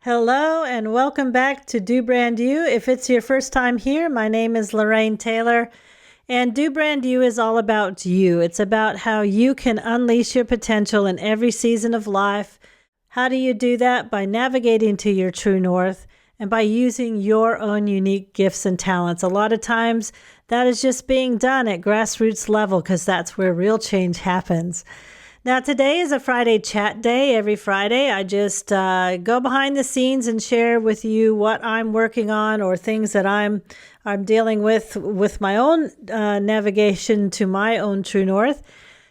Hello and welcome back to Do Brand You. If it's your first time here, my name is Lorraine Taylor, and Do Brand You is all about you. It's about how you can unleash your potential in every season of life. How do you do that? By navigating to your true north and by using your own unique gifts and talents. A lot of times that is just being done at grassroots level because that's where real change happens. Now, today is a Friday chat day. Every Friday, I just go behind the scenes and share with you what I'm working on or things that I'm dealing with my own navigation to my own true north.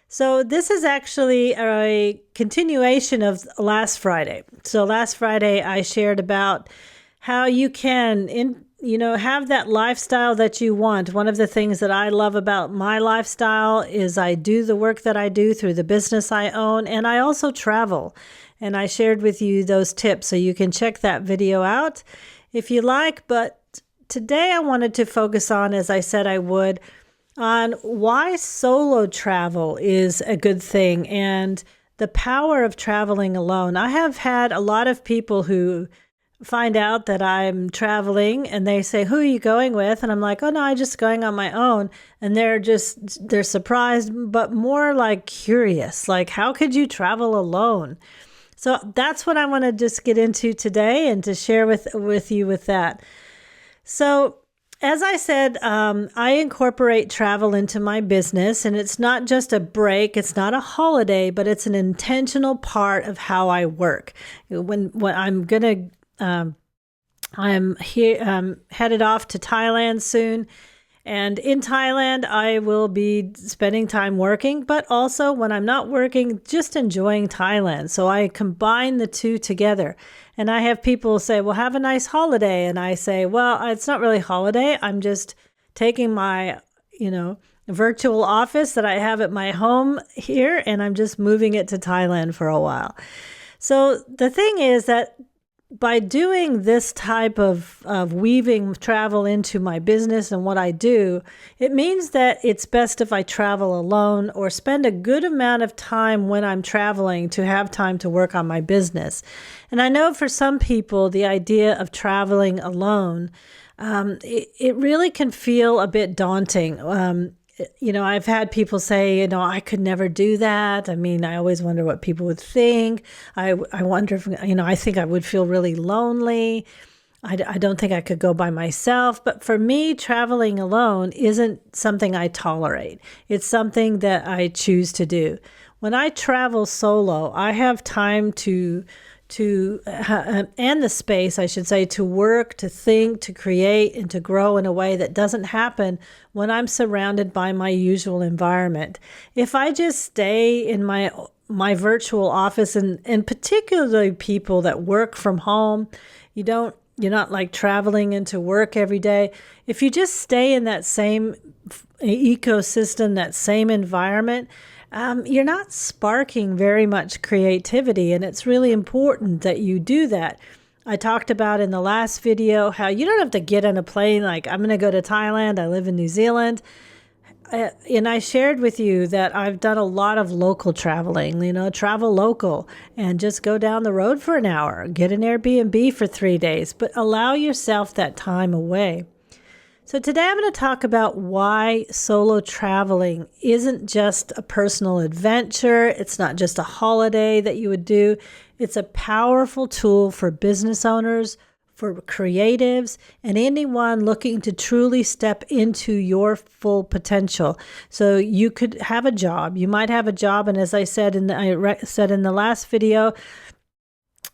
So this is actually a continuation of last Friday. So last Friday, I shared about how you can have that lifestyle that you want. One of the things that I love about my lifestyle is I do the work that I do through the business I own, and I also travel. And I shared with you those tips, so you can check that video out if you like. But today I wanted to focus on, as I said I would, on why solo travel is a good thing and the power of traveling alone. I have had a lot of people who find out that I'm traveling and they say, "Who are you going with?" And I'm like, "Oh no, I'm just going on my own." And they're surprised, but more like curious, like, how could you travel alone? So that's what I want to just get into today and to share with you with that. So as I said, I incorporate travel into my business, and it's not just a break, it's not a holiday, but it's an intentional part of how I work. When I'm here, headed off to Thailand soon. And in Thailand, I will be spending time working, but also when I'm not working, just enjoying Thailand. So I combine the two together. And I have people say, "Well, have a nice holiday." And I say, "Well, it's not really a holiday. I'm just taking my, virtual office that I have at my home here, and I'm just moving it to Thailand for a while." So the thing is that by doing this type of weaving travel into my business and what I do, it means that it's best if I travel alone or spend a good amount of time when I'm traveling to have time to work on my business. And I know for some people, the idea of traveling alone, it really can feel a bit daunting. I've had people say, "I could never do that. I mean, I always wonder what people would think. I wonder if, I think I would feel really lonely. I don't think I could go by myself." But for me, traveling alone isn't something I tolerate. It's something that I choose to do. When I travel solo, I have time and the space, I should say, to work, to think, to create, and to grow in a way that doesn't happen when I'm surrounded by my usual environment. If I just stay in my virtual office, and particularly people that work from home, you're not like traveling into work every day. If you just stay in that same ecosystem, that same environment, you're not sparking very much creativity, and it's really important that you do that. I talked about in the last video how you don't have to get on a plane like, "I'm going to go to Thailand. I live in New Zealand." And I shared with you that I've done a lot of local traveling, travel local and just go down the road for an hour, get an Airbnb for 3 days, but allow yourself that time away. So today I'm going to talk about why solo traveling isn't just a personal adventure. It's not just a holiday that you would do. It's a powerful tool for business owners, for creatives, and anyone looking to truly step into your full potential. So you could have a job. You might have a job, and as I said in the last video,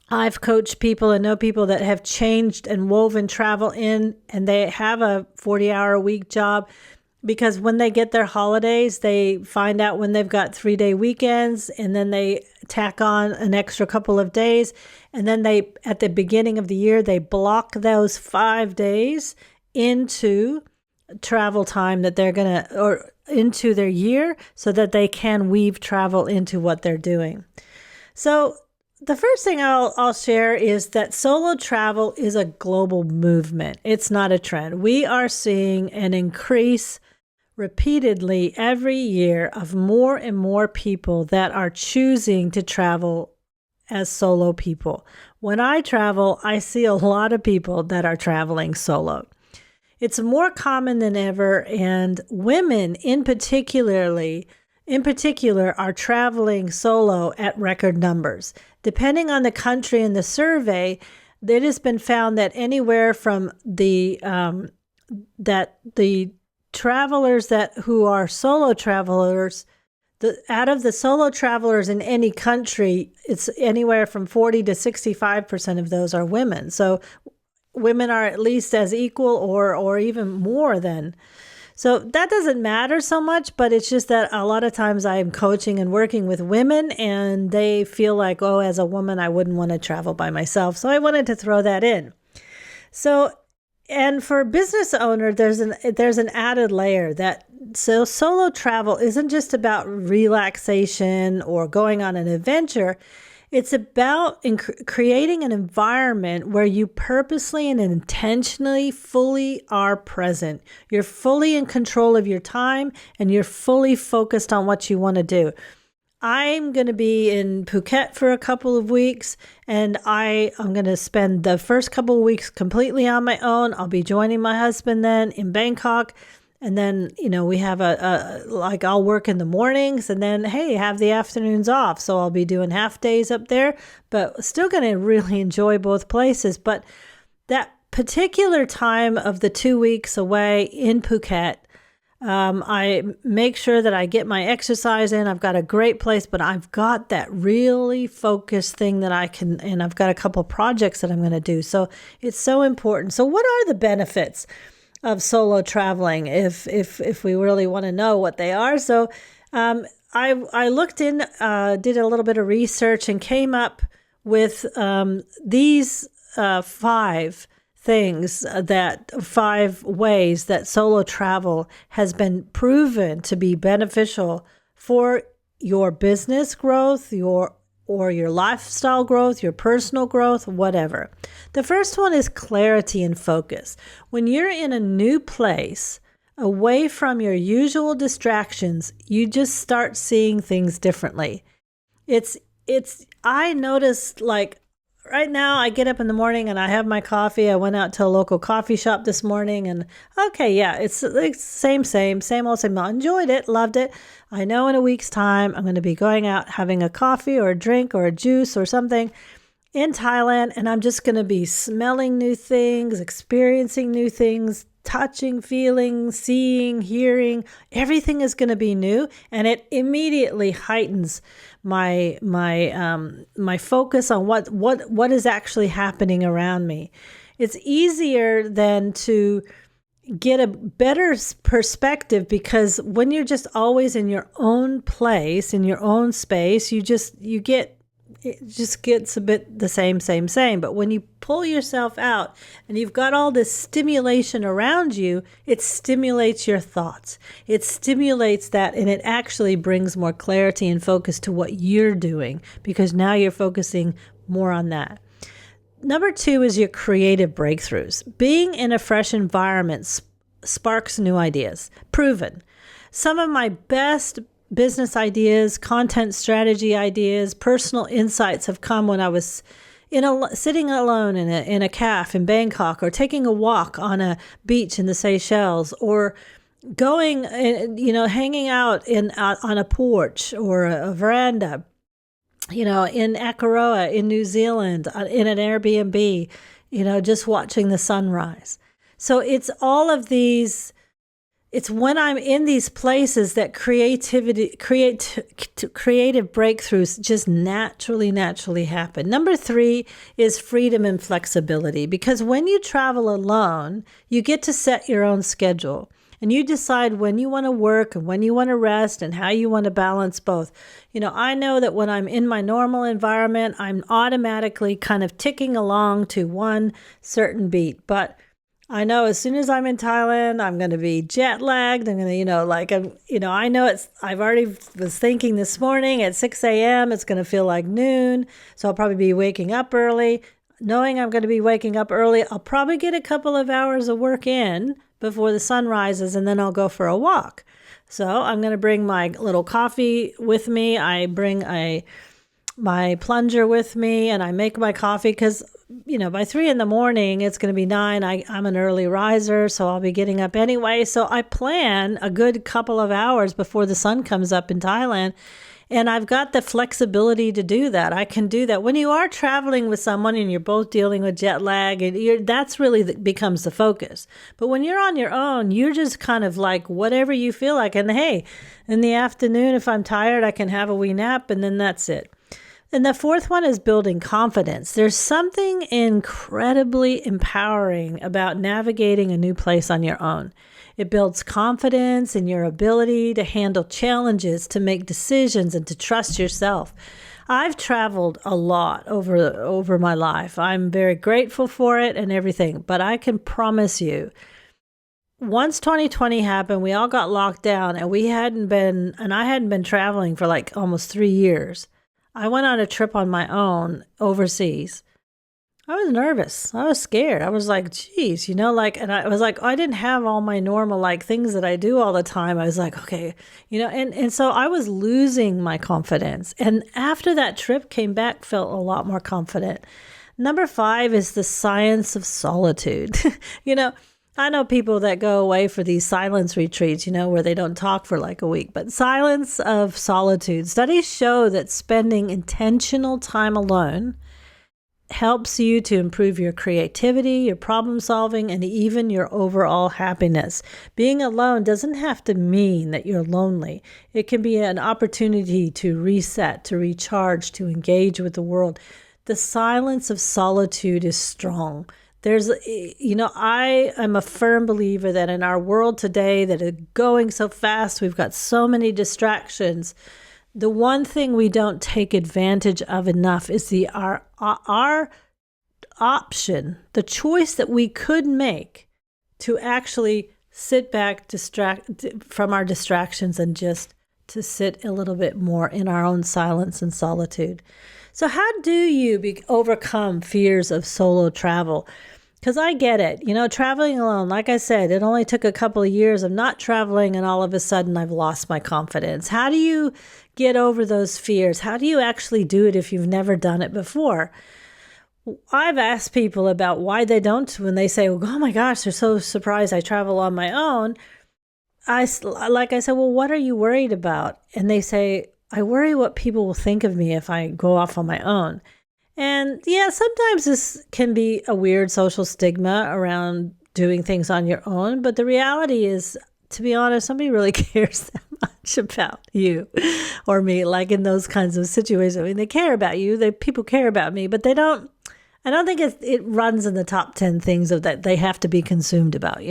I've coached people and know people that have changed and woven travel in, and they have a 40-hour-a-week job because when they get their holidays, they find out when they've got 3-day weekends, and then they tack on an extra couple of days. And then at the beginning of the year, they block those 5 days into travel time that they're or into their year so that they can weave travel into what they're doing. So the first thing I'll share is that solo travel is a global movement. It's not a trend. We are seeing an increase repeatedly every year of more and more people that are choosing to travel as solo people. When I travel, I see a lot of people that are traveling solo. It's more common than ever, and women in particular are traveling solo at record numbers. Depending on the country and the survey, it has been found that anywhere from the travelers who are solo travelers, out of the solo travelers in any country, it's anywhere from 40 to 65% of those are women. So women are at least as equal or even more than. So that doesn't matter so much, but it's just that a lot of times I'm coaching and working with women and they feel like, oh, as a woman, I wouldn't want to travel by myself. So I wanted to throw that in. So, and for a business owner, there's an added layer that solo travel isn't just about relaxation or going on an adventure. It's about creating an environment where you purposely and intentionally fully are present. You're fully in control of your time and you're fully focused on what you want to do. I'm going to be in Phuket for a couple of weeks, and I'm going to spend the first couple of weeks completely on my own. I'll be joining my husband then in Bangkok. And then, we have I'll work in the mornings and then, hey, have the afternoons off. So I'll be doing half days up there, but still going to really enjoy both places. But that particular time of the 2 weeks away in Phuket, I make sure that I get my exercise in. I've got a great place, but I've got that really focused thing that I can, and I've got a couple projects that I'm going to do. So it's so important. So what are the benefits of solo traveling if we really want to know what they are? So I looked in, did a little bit of research and came up with these 5 things, 5 ways that solo travel has been proven to be beneficial for your business growth, your lifestyle growth, your personal growth, whatever. The first one is clarity and focus. When you're in a new place, away from your usual distractions, you just start seeing things differently. I noticed, like, right now I get up in the morning and I have my coffee. I went out to a local coffee shop this morning and okay, yeah, it's like same old. I enjoyed it, loved it. I know in a week's time I'm going to be going out having a coffee or a drink or a juice or something in Thailand, and I'm just going to be smelling new things, experiencing new things, touching, feeling, seeing, hearing. Everything is going to be new, and it immediately heightens my focus on what is actually happening around me. It's easier than to get a better perspective, because when you're just always in your own place, in your own space, it just gets a bit the same. But when you pull yourself out and you've got all this stimulation around you, it stimulates your thoughts. It stimulates that, and it actually brings more clarity and focus to what you're doing, because now you're focusing more on that. Number 2 is your creative breakthroughs. Being in a fresh environment sparks new ideas. Proven. Some of my best business ideas, content strategy ideas, personal insights have come when I was sitting alone in a cafe in Bangkok, or taking a walk on a beach in the Seychelles, or going, hanging out on a porch or a veranda, in Akaroa in New Zealand, in an Airbnb, just watching the sunrise. So it's all of these. It's when I'm in these places that creative breakthroughs just naturally happen. Number 3 is freedom and flexibility, because when you travel alone, you get to set your own schedule and you decide when you want to work and when you want to rest and how you want to balance both. I know that when I'm in my normal environment, I'm automatically kind of ticking along to one certain beat, but I know as soon as I'm in Thailand, I'm going to be jet lagged. I'm going to, I know I've already was thinking this morning at 6 a.m., it's going to feel like noon. So I'll probably be waking up early. Knowing I'm going to be waking up early, I'll probably get a couple of hours of work in before the sun rises, and then I'll go for a walk. So I'm going to bring my little coffee with me. I bring my plunger with me and I make my coffee because, by 3 a.m, it's going to be 9. I'm an early riser, so I'll be getting up anyway. So I plan a good couple of hours before the sun comes up in Thailand. And I've got the flexibility to do that. I can do that. When you are traveling with someone and you're both dealing with jet lag, that's really becomes the focus. But when you're on your own, you're just kind of like whatever you feel like. And hey, in the afternoon, if I'm tired, I can have a wee nap and then that's it. And the fourth one is building confidence. There's something incredibly empowering about navigating a new place on your own. It builds confidence in your ability to handle challenges, to make decisions, and to trust yourself. I've traveled a lot over my life. I'm very grateful for it and everything, but I can promise you, once 2020 happened, we all got locked down and I hadn't been traveling for like almost 3 years. I went on a trip on my own overseas. I was nervous. I was scared. I was like, geez, and I was like, I didn't have all my normal things that I do all the time. I was like, okay, and so I was losing my confidence. And after that trip, came back, felt a lot more confident. Number 5 is the science of solitude. I know people that go away for these silence retreats, where they don't talk for like a week, but silence of solitude. Studies show that spending intentional time alone helps you to improve your creativity, your problem solving, and even your overall happiness. Being alone doesn't have to mean that you're lonely. It can be an opportunity to reset, to recharge, to engage with the world. The silence of solitude is strong. I am a firm believer that in our world today that is going so fast, we've got so many distractions. The one thing we don't take advantage of enough is our option, the choice that we could make to actually sit back, from our distractions and just to sit a little bit more in our own silence and solitude. So how do you overcome fears of solo travel? Because I get it. Traveling alone, like I said, it only took a couple of years of not traveling and all of a sudden I've lost my confidence. How do you get over those fears? How do you actually do it if you've never done it before? I've asked people about why they don't when they say, oh my gosh, they're so surprised I travel on my own. I said, well, what are you worried about? And they say, I worry what people will think of me if I go off on my own. And yeah, sometimes this can be a weird social stigma around doing things on your own. But the reality is, to be honest, nobody really cares that much about you or me, like in those kinds of situations. I mean, they care about you. People care about me, but I don't think it runs in the top 10 things that they have to be consumed about,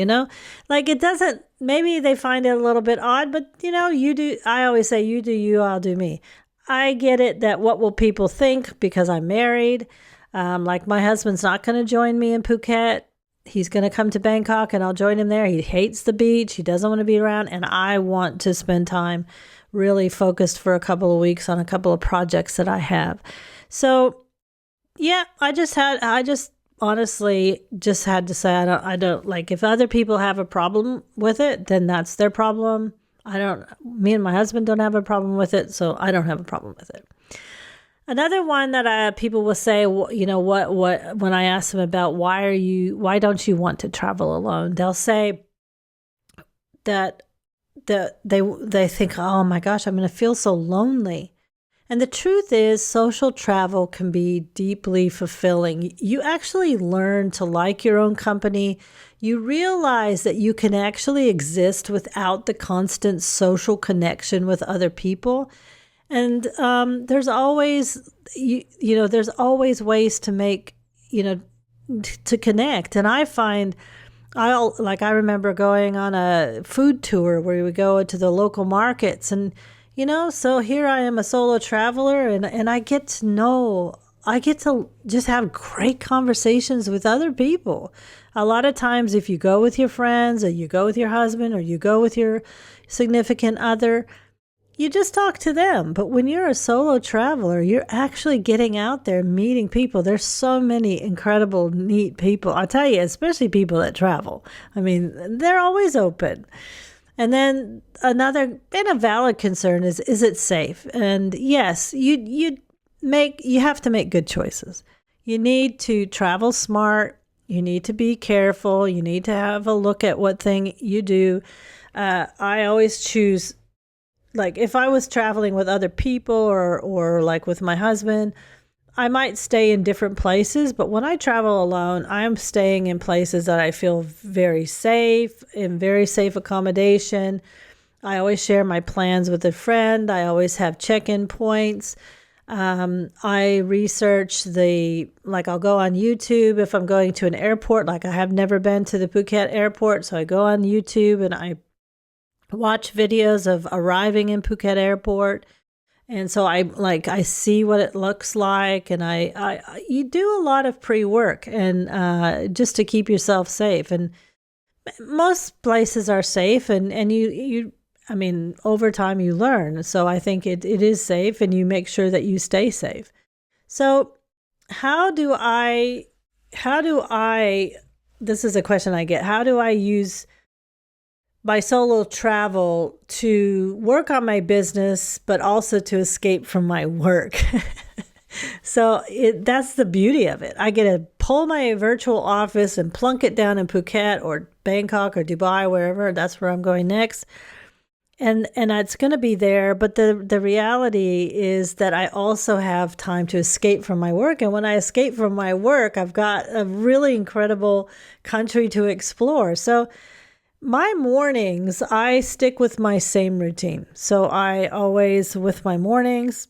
Like it doesn't, maybe they find it a little bit odd, but you do. I always say, you do you, I'll do me. I get it that what will people think because I'm married. Like my husband's not going to join me in Phuket. He's going to come to Bangkok and I'll join him there. He hates the beach. He doesn't want to be around. And I want to spend time really focused for a couple of weeks on a couple of projects that I have. So yeah, I just honestly just had to say, I don't like, if other people have a problem with it, then that's their problem. Me and my husband don't have a problem with it, so I don't have a problem with it. Another one that people will say, what when I ask them about why don't you want to travel alone? They'll say that they think, oh my gosh, I'm going to feel so lonely. And the truth is, social travel can be deeply fulfilling. You actually learn to like your own company. You realize that you can actually exist without the constant social connection with other people. And there's always, there's always ways to make, to connect. And I find, I remember going on a food tour where we would go to the local markets and, so here I am, a solo traveler, and I get to just have great conversations with other people. A lot of times if you go with your friends or you go with your husband or you go with your significant other, you just talk to them. But when you're a solo traveler, you're actually getting out there, meeting people. There's so many incredible, neat people. I'll tell you, especially people that travel. I mean, they're always open. And then another and a valid concern is it safe? And yes, you you have to make good choices. You need to travel smart. You need to be careful. You need to have a look at what thing you do. I always choose, like if I was traveling with other people or like with my husband, I might stay in different places, but when I travel alone, I'm staying in places that I feel very safe, in very safe accommodation. I always share my plans with a friend. I always have check-in points. I research I'll go on YouTube if I'm going to an airport. Like I have never been to the Phuket airport, so I go on YouTube and I watch videos of arriving in Phuket airport. And so I see what it looks like, and you do a lot of pre-work and just to keep yourself safe. And most places are safe, and you I mean, over time you learn. So I think it is safe, and you make sure that you stay safe. So how do I this is a question I get. How do I use my solo travel to work on my business, but also to escape from my work? So that's the beauty of it. I get to pull my virtual office and plunk it down in Phuket or Bangkok or Dubai, wherever. That's where I'm going next. And it's going to be there. But the reality is that I also have time to escape from my work. And when I escape from my work, I've got a really incredible country to explore. So my mornings, I stick with my same routine. So I always, with my mornings,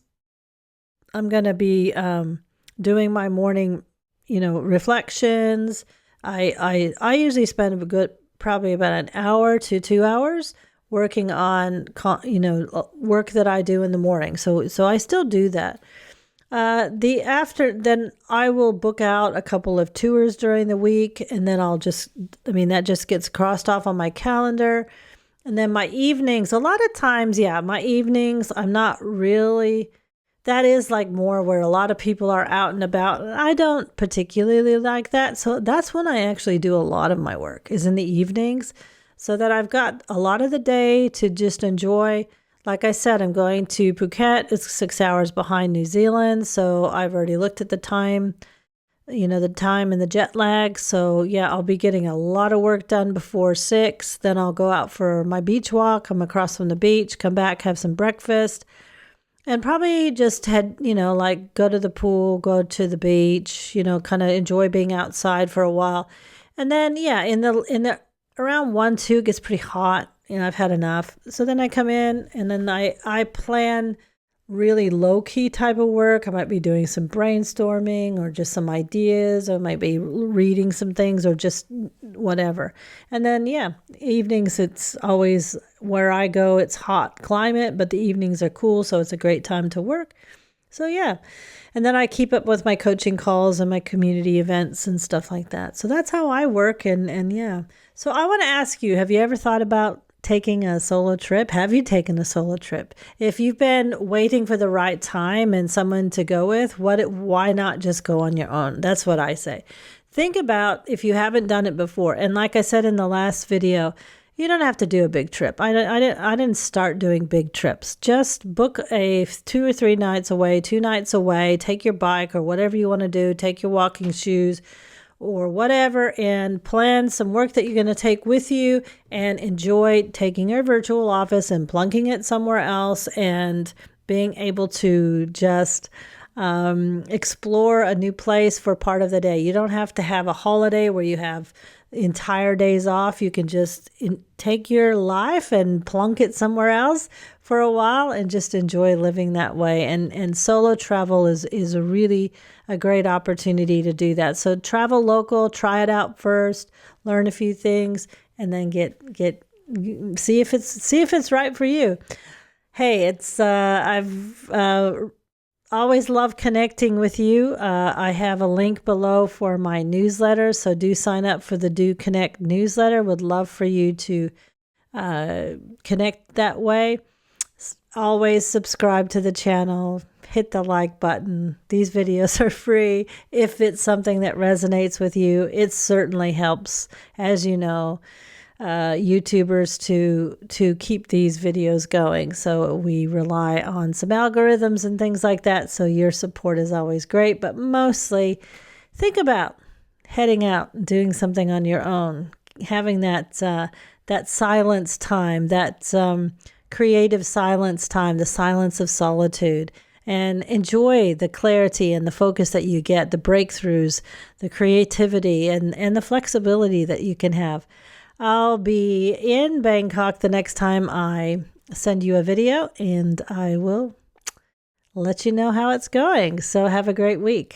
I'm going to be doing my morning, reflections. I usually spend probably about an hour to 2 hours working on, work that I do in the morning. So I still do that. Then I will book out a couple of tours during the week, and then that just gets crossed off on my calendar. And then my evenings, a lot of times, my evenings, I'm not really, that is like more where a lot of people are out and about. I don't particularly like that. So that's when I actually do a lot of my work, is in the evenings, so that I've got a lot of the day to just enjoy. Like I said, I'm going to Phuket. It's 6 hours behind New Zealand. So I've already looked at the time, the time and the jet lag. So I'll be getting a lot of work done before 6. Then I'll go out for my beach walk, come across from the beach, come back, have some breakfast, and probably just head, go to the pool, go to the beach, kind of enjoy being outside for a while. And then, in the around 1, 2, it gets pretty hot. I've had enough. So then I come in, and then I plan really low-key type of work. I might be doing some brainstorming or just some ideas, or I might be reading some things, or just whatever. And then, evenings, it's always where I go. It's hot climate, but the evenings are cool, so it's a great time to work. So, and then I keep up with my coaching calls and my community events and stuff like that. So that's how I work. And so I want to ask you, have you ever thought about taking a solo trip? Have you taken a solo trip? If you've been waiting for the right time and someone to go with, why not just go on your own? That's what I say. Think about if you haven't done it before. And like I said in the last video, you don't have to do a big trip. I didn't start doing big trips. Just book a 2 or 3 nights away, 2 nights away, take your bike or whatever you want to do, take your walking shoes or whatever, and plan some work that you're going to take with you, and enjoy taking your virtual office and plunking it somewhere else, and being able to just explore a new place for part of the day. You don't have to have a holiday where you have entire days off. You can just take your life and plunk it somewhere else for a while and just enjoy living that way. And solo travel is a really a great opportunity to do that. So travel local, try it out first, learn a few things, and then see if it's right for you. Hey, I've always love connecting with you. I have a link below for my newsletter, so do sign up for the Do Connect newsletter. Would love for you to connect that way. Always subscribe to the channel, hit the like button. These videos are free. If it's something that resonates with you, it certainly helps, as you know. YouTubers to keep these videos going. So we rely on some algorithms and things like that. So your support is always great, but mostly think about heading out and doing something on your own, having that silence time, that creative silence time, the silence of solitude, and enjoy the clarity and the focus that you get, the breakthroughs, the creativity, and the flexibility that you can have. I'll be in Bangkok the next time I send you a video, and I will let you know how it's going. So have a great week.